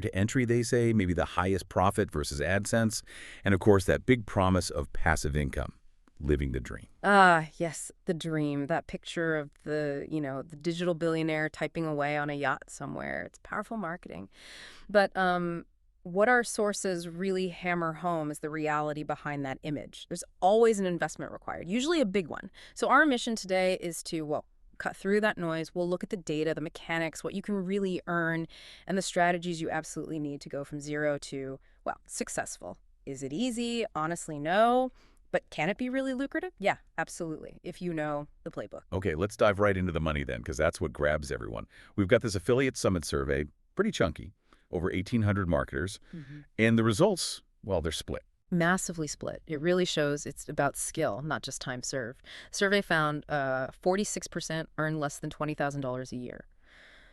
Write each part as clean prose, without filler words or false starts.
to entry, they say, maybe the highest profit versus AdSense, and of course that big promise of passive income, living the dream. Ah, yes, the dream. That picture of the digital billionaire typing away on a yacht somewhere. It's powerful marketing. But what our sources really hammer home is the reality behind that image. There's always an investment required, usually a big one. So our mission today is to, well, cut through that noise. We'll look at the data, the mechanics, what you can really earn, and the strategies you absolutely need to go from zero to, well, successful. Is it easy? Honestly, no. But can it be really lucrative? Yeah, absolutely, if you know the playbook. Okay, let's dive right into the money then, because that's what grabs everyone. We've got this Affiliate Summit survey, pretty chunky, over 1,800 marketers, and the results, well, they're split. Massively split. It really shows it's about skill, not just time served. Survey found 46% earn less than $20,000 a year.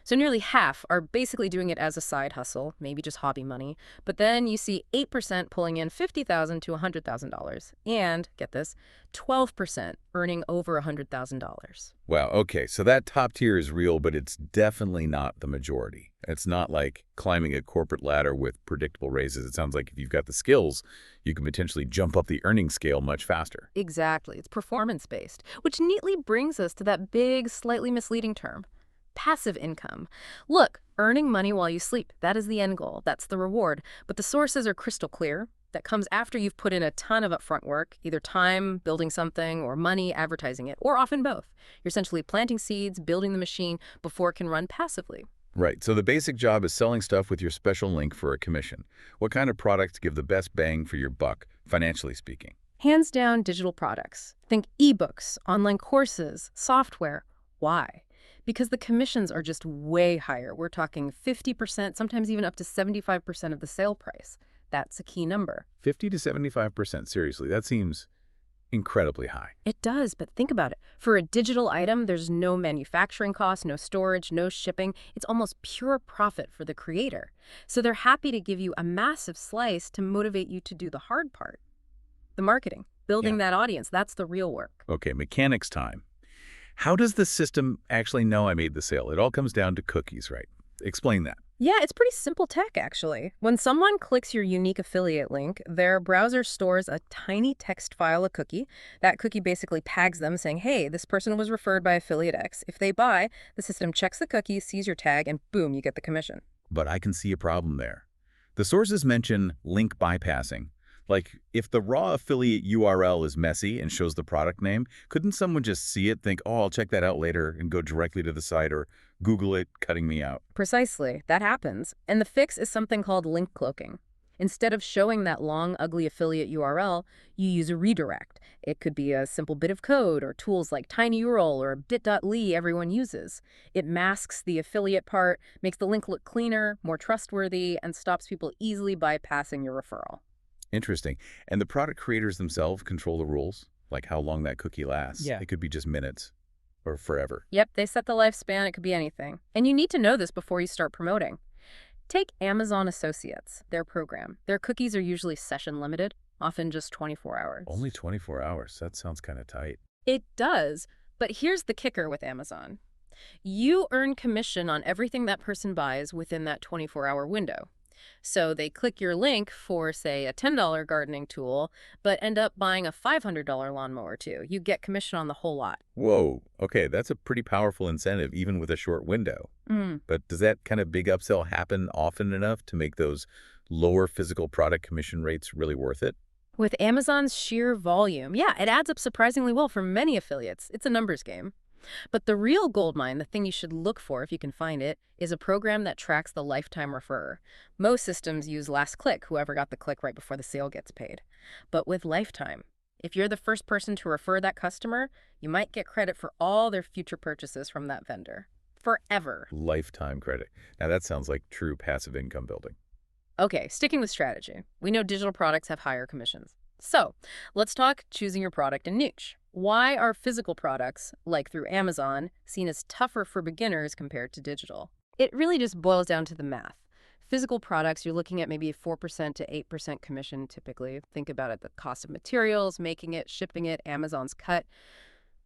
So nearly half are basically doing it as a side hustle, maybe just hobby money. But then you see 8% pulling in $50,000 to $100,000. And, get this, 12% earning over $100,000. Wow, okay, so that top tier is real, but it's definitely not the majority. It's not like climbing a corporate ladder with predictable raises. It sounds like if you've got the skills, you can potentially jump up the earning scale much faster. Exactly. It's performance-based, which neatly brings us to that big, slightly misleading term. Passive income. Look, earning money while you sleep, that is the end goal. That's the reward. But the sources are crystal clear. That comes after you've put in a ton of upfront work, either time building something or money advertising it, or often both. You're essentially planting seeds, building the machine before it can run passively. Right, so the basic job is selling stuff with your special link for a commission. What kind of products give the best bang for your buck, financially speaking? Hands down, digital products. Think ebooks, online courses, software. Why? Because the commissions are just way higher. We're talking 50%, sometimes even up to 75% of the sale price. That's a key number. 50 to 75%, seriously, that seems incredibly high. It does, but think about it. For a digital item, there's no manufacturing cost, no storage, no shipping. It's almost pure profit for the creator. So they're happy to give you a massive slice to motivate you to do the hard part. The marketing, building that audience, that's the real work. Okay, mechanics time. How does the system actually know I made the sale? It all comes down to cookies, right? Explain that. Yeah, it's pretty simple tech, actually. When someone clicks your unique affiliate link, their browser stores a tiny text file, a cookie. That cookie basically tags them saying, hey, this person was referred by affiliate X. If they buy, the system checks the cookie, sees your tag, and boom, you get the commission. But I can see a problem there. The sources mention link bypassing. Like, if the raw affiliate URL is messy and shows the product name, couldn't someone just see it, think, oh, I'll check that out later, and go directly to the site or Google it, cutting me out? Precisely. That happens. And the fix is something called link cloaking. Instead of showing that long, ugly affiliate URL, you use a redirect. It could be a simple bit of code or tools like tinyurl or bit.ly everyone uses. It masks the affiliate part, makes the link look cleaner, more trustworthy, and stops people easily bypassing your referral. Interesting. And the product creators themselves control the rules, like how long that cookie lasts. Yeah. It could be just minutes or forever. Yep, they set the lifespan. It could be anything. And you need to know this before you start promoting. Take Amazon Associates, their program. Their cookies are usually session limited, often just 24 hours. Only 24 hours. That sounds kind of tight. It does, but here's the kicker with Amazon. You earn commission on everything that person buys within that 24-hour window. So they click your link for, say, a $10 gardening tool, but end up buying a $500 lawnmower too. You get commission on the whole lot. Whoa. Okay, that's a pretty powerful incentive, even with a short window. But does that kind of big upsell happen often enough to make those lower physical product commission rates really worth it? With Amazon's sheer volume, yeah, it adds up surprisingly well for many affiliates. It's a numbers game. But the real goldmine, the thing you should look for if you can find it, is a program that tracks the lifetime referrer. Most systems use last click, whoever got the click right before the sale gets paid. But with lifetime, if you're the first person to refer that customer, you might get credit for all their future purchases from that vendor. Forever. Lifetime credit. Now that sounds like true passive income building. Okay, sticking with strategy. We know digital products have higher commissions. So let's talk choosing your product and niche. Why are physical products, like through Amazon, seen as tougher for beginners compared to digital? It really just boils down to the math. Physical products, you're looking at maybe 4% to 8% commission typically. Think about it, the cost of materials, making it, shipping it, Amazon's cut.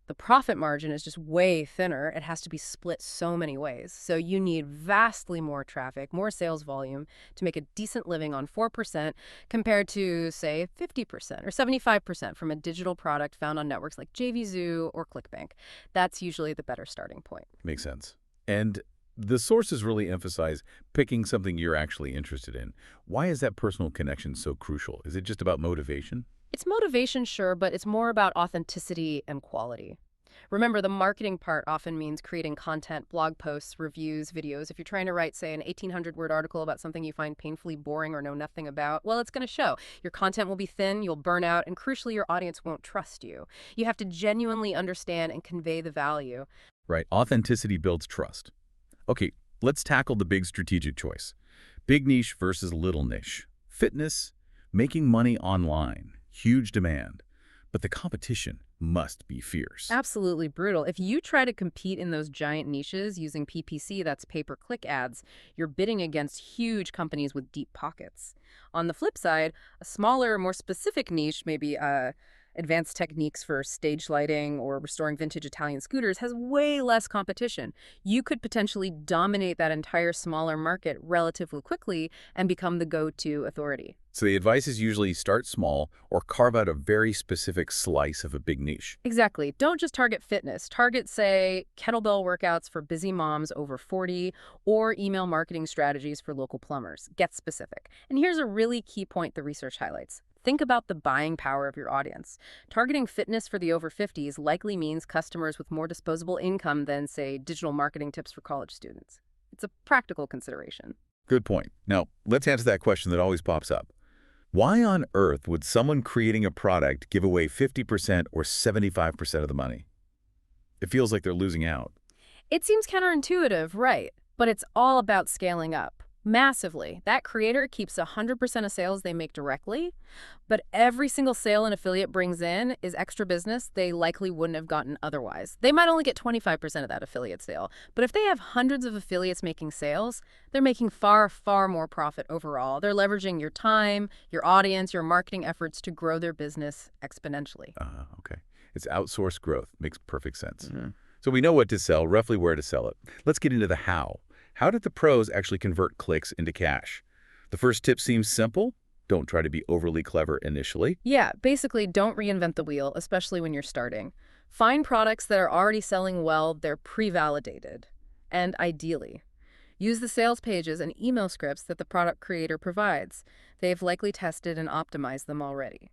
The profit margin is just way thinner. It has to be split so many ways. So you need vastly more traffic, more sales volume to make a decent living on 4% compared to, say, 50% or 75% from a digital product found on networks like JVZoo or ClickBank. That's usually the better starting point. Makes sense. And the sources really emphasize picking something you're actually interested in. Why is that personal connection so crucial? Is it just about motivation? It's motivation, sure, but it's more about authenticity and quality. Remember, the marketing part often means creating content, blog posts, reviews, videos. If you're trying to write, say, an 1,800-word article about something you find painfully boring or know nothing about, well, it's going to show. Your content will be thin, you'll burn out, and crucially, your audience won't trust you. You have to genuinely understand and convey the value. Right. Authenticity builds trust. Okay, let's tackle the big strategic choice. Big niche versus little niche. Fitness, making money online, huge demand. But the competition must be fierce. Absolutely brutal. If you try to compete in those giant niches using PPC, that's pay-per-click ads, you're bidding against huge companies with deep pockets. On the flip side, a smaller, more specific niche, maybe advanced techniques for stage lighting or restoring vintage Italian scooters, has way less competition. You could potentially dominate that entire smaller market relatively quickly and become the go-to authority. So the advice is usually start small or carve out a very specific slice of a big niche. Exactly. Don't just target fitness. Target, say, kettlebell workouts for busy moms over 40 or email marketing strategies for local plumbers. Get specific. And here's a really key point the research highlights. Think about the buying power of your audience. Targeting fitness for the over 50s likely means customers with more disposable income than, say, digital marketing tips for college students. It's a practical consideration. Good point. Now, let's answer that question that always pops up. Why on earth would someone creating a product give away 50% or 75% of the money? It feels like they're losing out. It seems counterintuitive, right? But it's all about scaling up. Massively. That creator keeps 100% of sales they make directly, but every single sale an affiliate brings in is extra business they likely wouldn't have gotten otherwise. They might only get 25% of that affiliate sale, but if they have hundreds of affiliates making sales, they're making far, far more profit overall. They're leveraging your time, your audience, your marketing efforts to grow their business exponentially. Okay. It's outsourced growth. Makes perfect sense. So we know what to sell, roughly where to sell it. Let's get into the how. How did the pros actually convert clicks into cash? The first tip seems simple. Don't try to be overly clever initially. Yeah, basically don't reinvent the wheel, especially when you're starting. Find products that are already selling well, they're pre-validated. And ideally, use the sales pages and email scripts that the product creator provides. They've likely tested and optimized them already.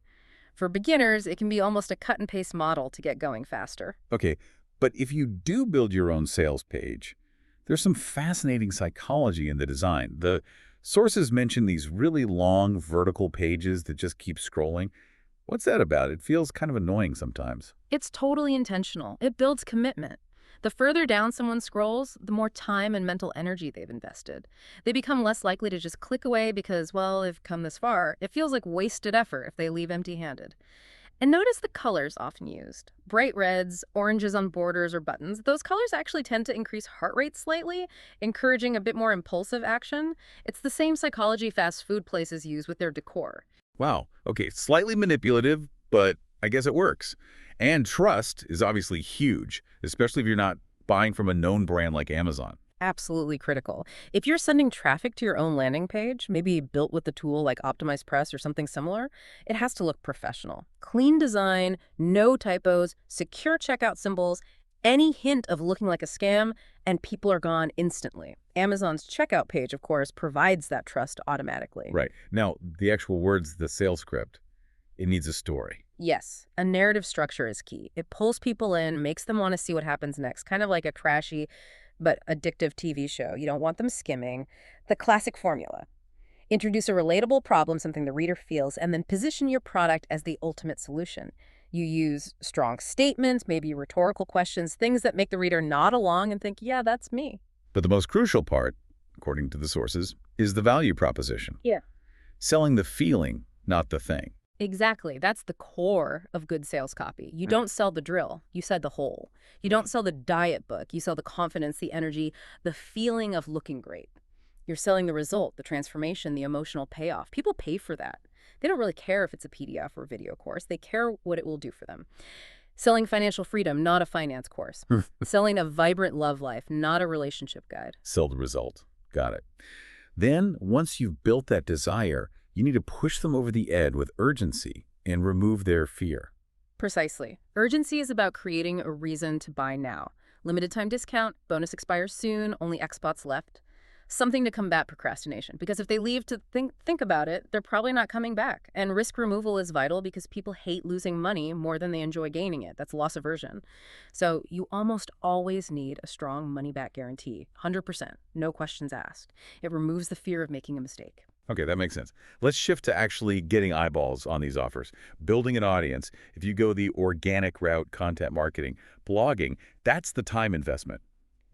For beginners, it can be almost a cut and paste model to get going faster. Okay, but if you do build your own sales page, there's some fascinating psychology in the design. The sources mention these really long vertical pages that just keep scrolling. What's that about? It feels kind of annoying sometimes. It's totally intentional. It builds commitment. The further down someone scrolls, the more time and mental energy they've invested. They become less likely to just click away because, well, they've come this far. It feels like wasted effort if they leave empty-handed. And notice the colors often used. Bright reds, oranges on borders or buttons. Those colors actually tend to increase heart rate slightly, encouraging a bit more impulsive action. It's the same psychology fast food places use with their decor. Wow. Okay, slightly manipulative, but I guess it works. And trust is obviously huge, especially if you're not buying from a known brand like Amazon. Absolutely critical. If you're sending traffic to your own landing page, maybe built with a tool like Optimized Press or something similar, it has to look professional. Clean design, no typos, secure checkout symbols, any hint of looking like a scam, and people are gone instantly. Amazon's checkout page, of course, provides that trust automatically. Right. Now, the actual words, the sales script, it needs a story. Yes, a narrative structure is key. It pulls people in, makes them want to see what happens next, kind of like a trashy but addictive TV show. You don't want them skimming. The classic formula. Introduce a relatable problem, something the reader feels, and then position your product as the ultimate solution. You use strong statements, maybe rhetorical questions, things that make the reader nod along and think, yeah, that's me. But the most crucial part, according to the sources, is the value proposition. Yeah. Selling the feeling, not the thing. Exactly. That's the core of good sales copy. You don't sell the drill, you sell the whole. You don't sell the diet book, you sell the confidence, the energy, the feeling of looking great. You're selling the result, the transformation, the emotional payoff. People pay for that. They don't really care if it's a PDF or video course. They care what it will do for them. Selling financial freedom, not a finance course. Selling a vibrant love life, not a relationship guide. Sell the result. Got it. Then, once you've built that desire, you need to push them over the edge with urgency and remove their fear. Precisely. Urgency is about creating a reason to buy now. Limited time discount, bonus expires soon, only X spots left. Something to combat procrastination, because if they leave to think about it, they're probably not coming back. And risk removal is vital because people hate losing money more than they enjoy gaining it. That's loss aversion. So you almost always need a strong money-back guarantee, 100%, no questions asked. It removes the fear of making a mistake. Okay, that makes sense. Let's shift to actually getting eyeballs on these offers. Building an audience, if you go the organic route, content marketing, blogging, that's the time investment.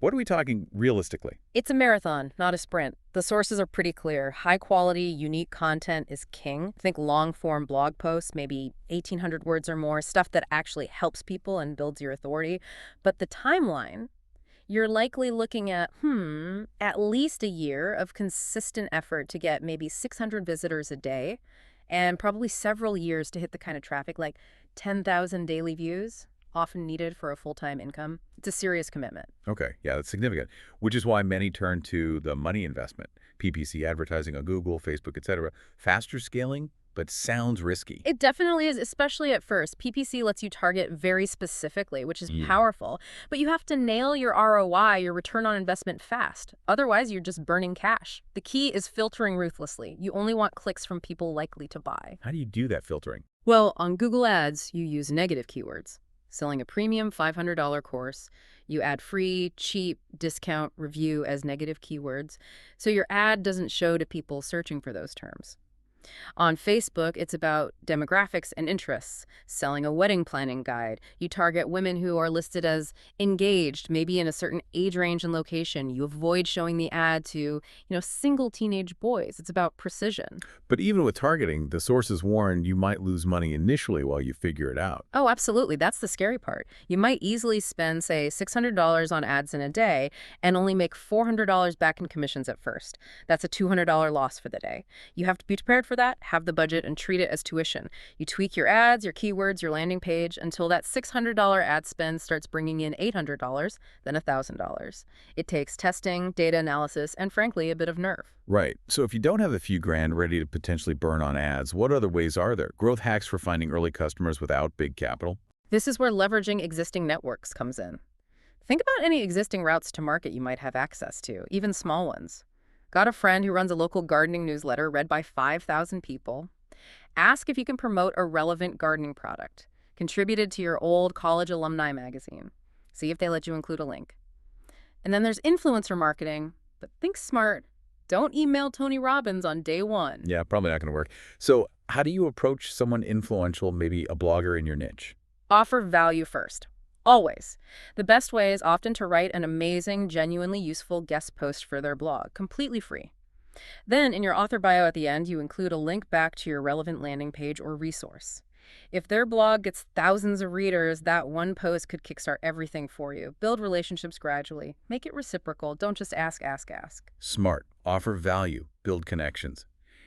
What are we talking realistically? It's a marathon, not a sprint. The sources are pretty clear. High quality, unique content is king. Think long form blog posts, maybe 1,800 words or more, stuff that actually helps people and builds your authority. But the timeline, you're likely looking at least a year of consistent effort to get maybe 600 visitors a day, and probably several years to hit the kind of traffic like 10,000 daily views, often needed for a full-time income. It's a serious commitment. Okay, yeah, that's significant, which is why many turn to the money investment, PPC advertising on Google, Facebook, etc. Faster scaling, but sounds risky. It definitely is, especially at first. PPC lets you target very specifically, which is powerful. But you have to nail your ROI, your return on investment, fast. Otherwise, you're just burning cash. The key is filtering ruthlessly. You only want clicks from people likely to buy. How do you do that filtering? Well, on Google Ads, you use negative keywords. Selling a premium $500 course, you add free, cheap, discount, review as negative keywords, so your ad doesn't show to people searching for those terms. On Facebook, it's about demographics and interests. Selling a wedding planning guide, you target women who are listed as engaged, maybe in a certain age range and location. You avoid showing the ad to, single teenage boys. It's about precision. But even with targeting, the sources warn you might lose money initially while you figure it out. Oh, absolutely. That's the scary part. You might easily spend, say, $600 on ads in a day and only make $400 back in commissions at first. That's a $200 loss for the day. You have to be prepared for that, have the budget, and treat it as tuition. You tweak your ads, your keywords, your landing page until that $600 ad spend starts bringing in $800, then $1,000. It takes testing, data analysis, and frankly, a bit of nerve. Right. So if you don't have a few grand ready to potentially burn on ads, what other ways are there? Growth hacks for finding early customers without big capital? This is where leveraging existing networks comes in. Think about any existing routes to market you might have access to, even small ones. Got a friend who runs a local gardening newsletter read by 5,000 people? Ask if you can promote a relevant gardening product, contributed to your old college alumni magazine. See if they let you include a link. And then there's influencer marketing, but think smart. Don't email Tony Robbins on day one. Yeah, probably not going to work. So how do you approach someone influential, maybe a blogger in your niche? Offer value first. Always. The best way is often to write an amazing, genuinely useful guest post for their blog, completely free. Then, in your author bio at the end, you include a link back to your relevant landing page or resource. If their blog gets thousands of readers, that one post could kickstart everything for you. Build relationships gradually. Make it reciprocal. Don't just ask, ask, ask. Smart. Offer value. Build connections.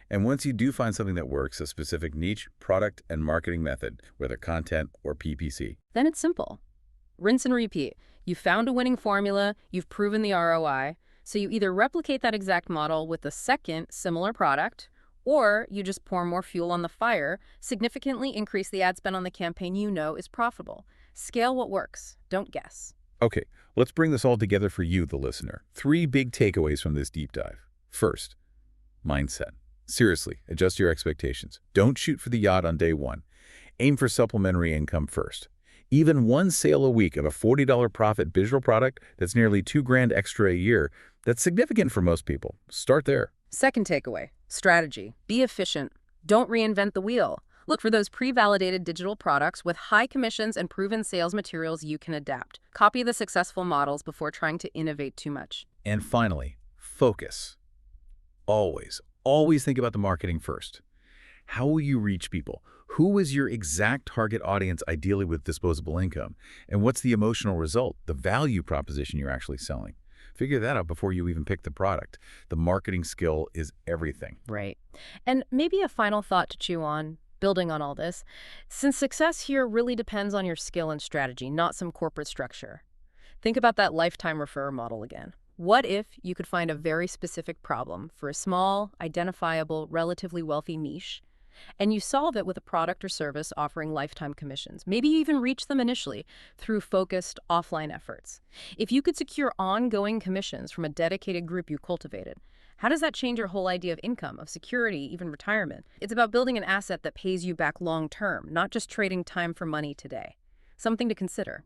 And once you do find something that works, a specific niche, product, and marketing method, whether content or PPC, then it's simple. Rinse and repeat. You've found a winning formula, you've proven the ROI, so you either replicate that exact model with a second similar product, or you just pour more fuel on the fire, significantly increase the ad spend on the campaign you know is profitable. Scale what works. Don't guess. Okay, let's bring this all together for you, the listener. 3 big takeaways from this deep dive. First, mindset. Seriously, adjust your expectations. Don't shoot for the yacht on day one. Aim for supplementary income first. Even one sale a week of a $40 profit visual product that's nearly $2,000 extra a year, that's significant for most people. Start there. Second takeaway, strategy. Be efficient. Don't reinvent the wheel. Look for those pre-validated digital products with high commissions and proven sales materials you can adapt. Copy the successful models before trying to innovate too much. And finally, focus. Always think about the marketing first. How will you reach people? Who is your exact target audience, ideally with disposable income? And what's the emotional result, the value proposition you're actually selling? Figure that out before you even pick the product. The marketing skill is everything. Right. And maybe a final thought to chew on. Building on all this, since success here really depends on your skill and strategy, not some corporate structure. Think about that lifetime referrer model again. What if you could find a very specific problem for a small, identifiable, relatively wealthy niche, and you solve it with a product or service offering lifetime commissions? Maybe you even reach them initially through focused offline efforts. If you could secure ongoing commissions from a dedicated group you cultivated, how does that change your whole idea of income, of security, even retirement? It's about building an asset that pays you back long term, not just trading time for money today. Something to consider.